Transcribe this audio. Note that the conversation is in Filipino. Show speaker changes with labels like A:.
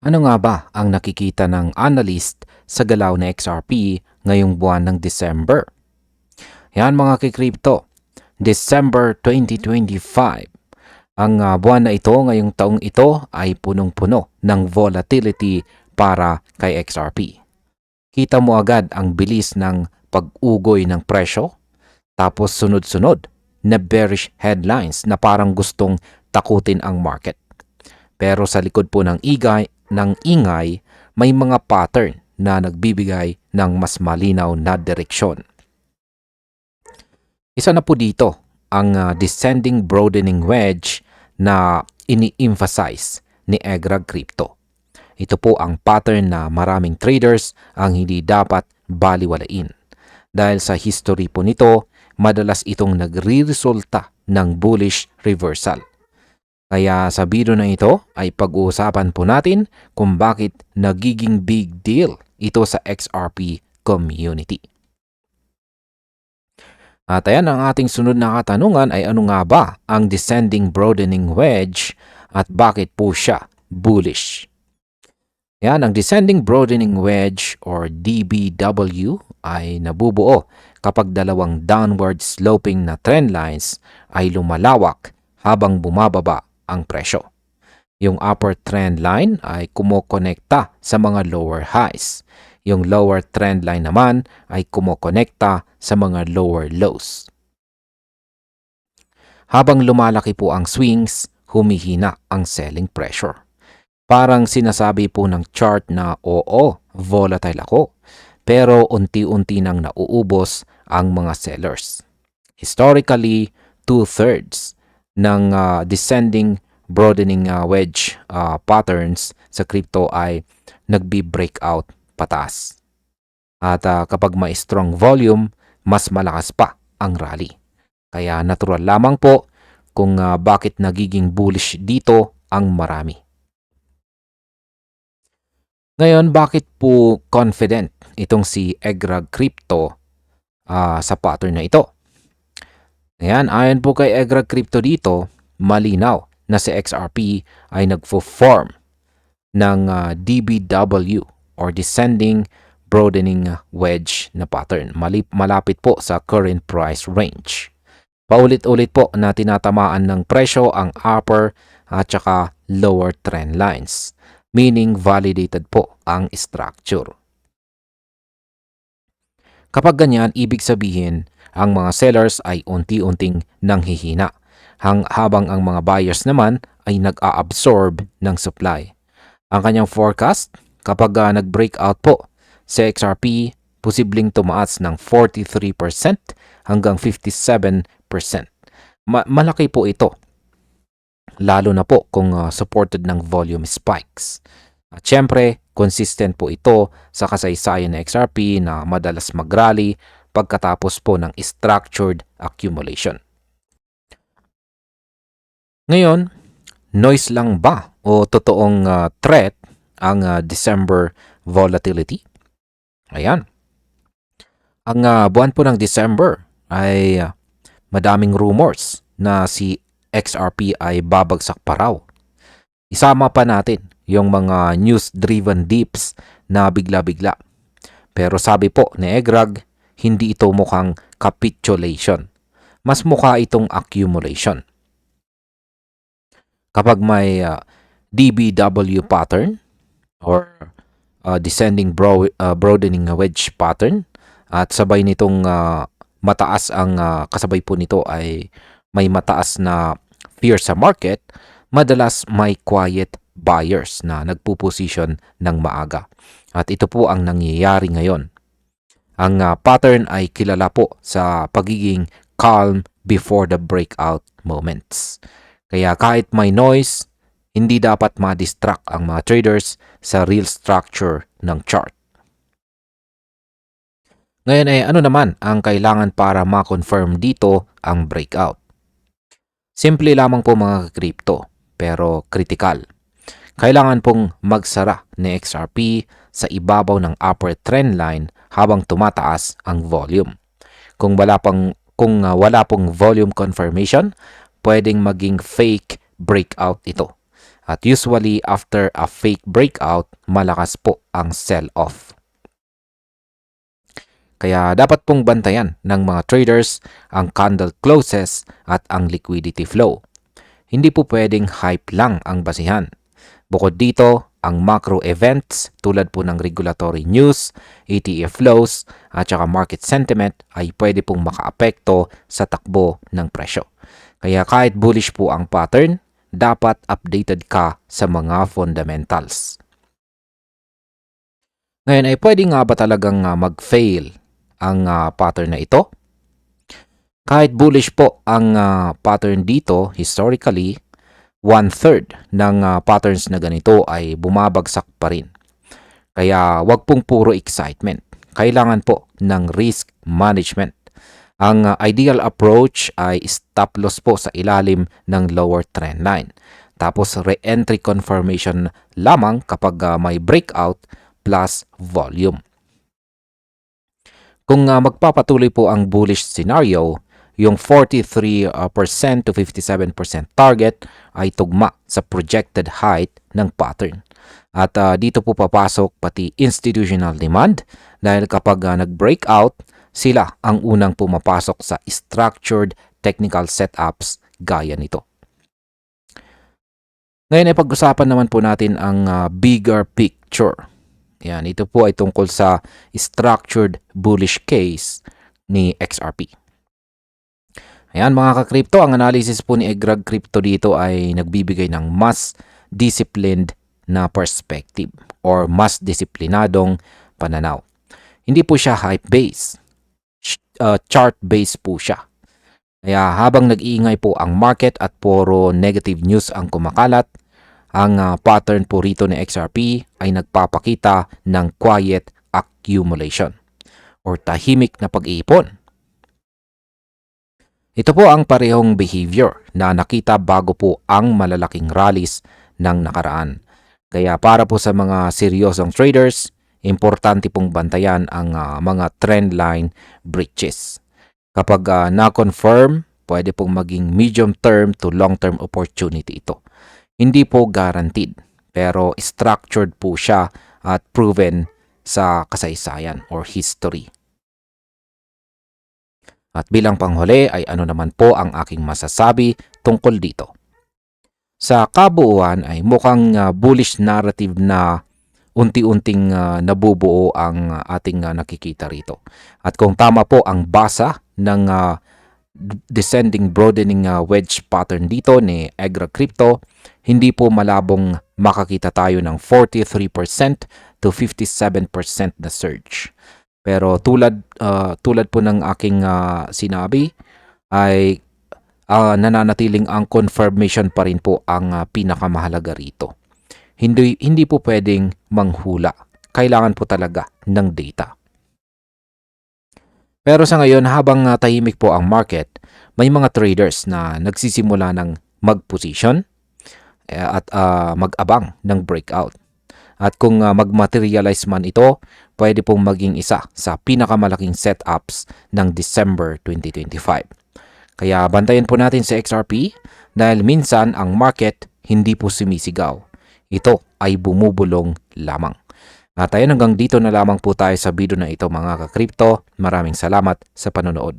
A: Ano nga ba ang nakikita ng analyst sa galaw na XRP ngayong buwan ng December? Yan mga kikripto, December 2025. Ang buwan na ito ngayong taong ito ay punong-puno ng volatility para kay XRP. Kita mo agad ang bilis ng pag-ugoy ng presyo, tapos sunod-sunod na bearish headlines na parang gustong takutin ang market. Pero sa likod po ng ingay, may mga pattern na nagbibigay ng mas malinaw na direksyon. Isa na po dito ang descending broadening wedge na ini-emphasize ni Egrag Crypto. Ito po ang pattern na maraming traders ang hindi dapat baliwalain. Dahil sa history po nito, madalas itong nagre-resulta ng bullish reversal. Kaya sa video na ito ay pag-uusapan po natin kung bakit nagiging big deal ito sa XRP community. At ayan, ang ating sunod na katanungan ay ano nga ba ang descending broadening wedge at bakit po siya bullish? Yan, ang descending broadening wedge or DBW ay nabubuo kapag dalawang downward sloping na trend lines ay lumalawak habang bumababa ang presyo. Yung upper trend line ay kumokonekta sa mga lower highs. Yung lower trend line naman ay kumokonekta sa mga lower lows. Habang lumalaki po ang swings, humihina ang selling pressure. Parang sinasabi po ng chart na oo, volatile ako, pero unti-unti nang nauubos ang mga sellers. Historically, 2/3 ng descending broadening wedge patterns sa crypto ay nagbi-breakout pataas. At kapag may strong volume, mas malakas pa ang rally. Kaya natural lamang po kung bakit nagiging bullish dito ang marami. Ngayon, bakit po confident itong si Egrag Crypto sa pattern na ito? Ayan, ayon po kay Egrag Crypto dito, malinaw na si XRP ay nagfo-form ng DBW or descending broadening wedge na pattern. Malapit po sa current price range. Paulit-ulit po na tinatamaan ng presyo ang upper at saka lower trend lines, meaning validated po ang structure. Kapag ganyan, ibig sabihin ang mga sellers ay unti-unting nanghihina, habang ang mga buyers naman ay nag-a-absorb ng supply. Ang kanyang forecast, kapag nag-breakout po sa XRP, posibleng tumaas ng 43% hanggang 57%. Malaki po ito, lalo na po kung supported ng volume spikes. At syempre, consistent po ito sa kasaysayan ng XRP na madalas mag-rally pagkatapos po ng structured accumulation. Ngayon, noise lang ba o totoong threat ang December volatility? Ayan. Ang buwan po ng December ay madaming rumors na si XRP ay babagsak pa raw. Isama pa natin yung mga news-driven dips na bigla-bigla. Pero sabi po ni Egrag, hindi ito mukhang capitulation. Mas mukha itong accumulation. Kapag may DBW pattern or descending broadening wedge pattern at sabay nitong mataas ang kasabay po nito ay may mataas na fear sa market, madalas may quiet buyers na nagpuposition ng maaga. At ito po ang nangyayari ngayon. Ang pattern ay kilala po sa pagiging calm before the breakout moments. Kaya kahit may noise, hindi dapat ma-distract ang mga traders sa real structure ng chart. Ngayon ay ano naman ang kailangan para ma-confirm dito ang breakout? Simple lamang po mga crypto, pero critical. Kailangan pong magsara ni XRP sa ibabaw ng upper trend line habang tumataas ang volume. Kung wala pong volume confirmation, pwedeng maging fake breakout ito. At usually after a fake breakout, malakas po ang sell-off. Kaya dapat pong bantayan ng mga traders ang candle closes at ang liquidity flow. Hindi po pwedeng hype lang ang basihan. Bukod dito, ang macro events tulad po ng regulatory news, ETF flows at saka market sentiment ay pwede pong makaapekto sa takbo ng presyo. Kaya kahit bullish po ang pattern, dapat updated ka sa mga fundamentals. Ngayon ay pwede nga ba talagang mag-fail ang pattern na ito? Kahit bullish po ang pattern dito, historically, 1/3 ng patterns na ganito ay bumabagsak pa rin. Kaya wag pong puro excitement. Kailangan po ng risk management. Ang ideal approach ay stop loss po sa ilalim ng lower trend line. Tapos re-entry confirmation lamang kapag may breakout plus volume. Kung magpapatuloy po ang bullish scenario, yung 43% to 57% target ay tugma sa projected height ng pattern. At dito po papasok pati institutional demand dahil kapag nag-breakout, sila ang unang pumapasok sa structured technical setups gaya nito. Ngayon ay pag-usapan naman po natin ang bigger picture. Yan, ito po ay tungkol sa structured bullish case ni XRP. Ayan mga ka-crypto, ang analysis po ni Egrag Crypto dito ay nagbibigay ng mas disciplined na perspective or mas disiplinadong pananaw. Hindi po siya hype-based, chart-based po siya. Kaya habang nag-iingay po ang market at puro negative news ang kumakalat, ang pattern po rito ni XRP ay nagpapakita ng quiet accumulation or tahimik na pag-iipon. Ito po ang parehong behavior na nakita bago po ang malalaking rallies ng nakaraan. Kaya para po sa mga seryosong traders, importante pong bantayan ang mga trendline breaches. Kapag na-confirm, pwede pong maging medium-term to long-term opportunity ito. Hindi po guaranteed, pero structured po siya at proven sa kasaysayan or history. At bilang panghuli ay ano naman po ang aking masasabi tungkol dito. Sa kabuuan ay mukhang bullish narrative na unti-unting nabubuo ang ating nakikita rito. At kung tama po ang basa ng descending broadening wedge pattern dito ni Egrag Crypto, hindi po malabong makakita tayo ng 43% to 57% na surge. Pero tulad po ng aking sinabi ay nananatiling ang confirmation pa rin po ang pinakamahalaga rito. Hindi po pwedeng manghula. Kailangan po talaga ng data. Pero sa ngayon, habang tahimik po ang market, may mga traders na nagsisimula ng mag-position at mag-abang ng breakout. At kung mag-materialize man ito, pwede pong maging isa sa pinakamalaking setups ng December 2025. Kaya bantayan po natin si XRP dahil minsan ang market hindi po sumisigaw. Ito ay bumubulong lamang. At ayun, hanggang dito na lamang po tayo sa video na ito mga ka-crypto. Maraming salamat sa panonood.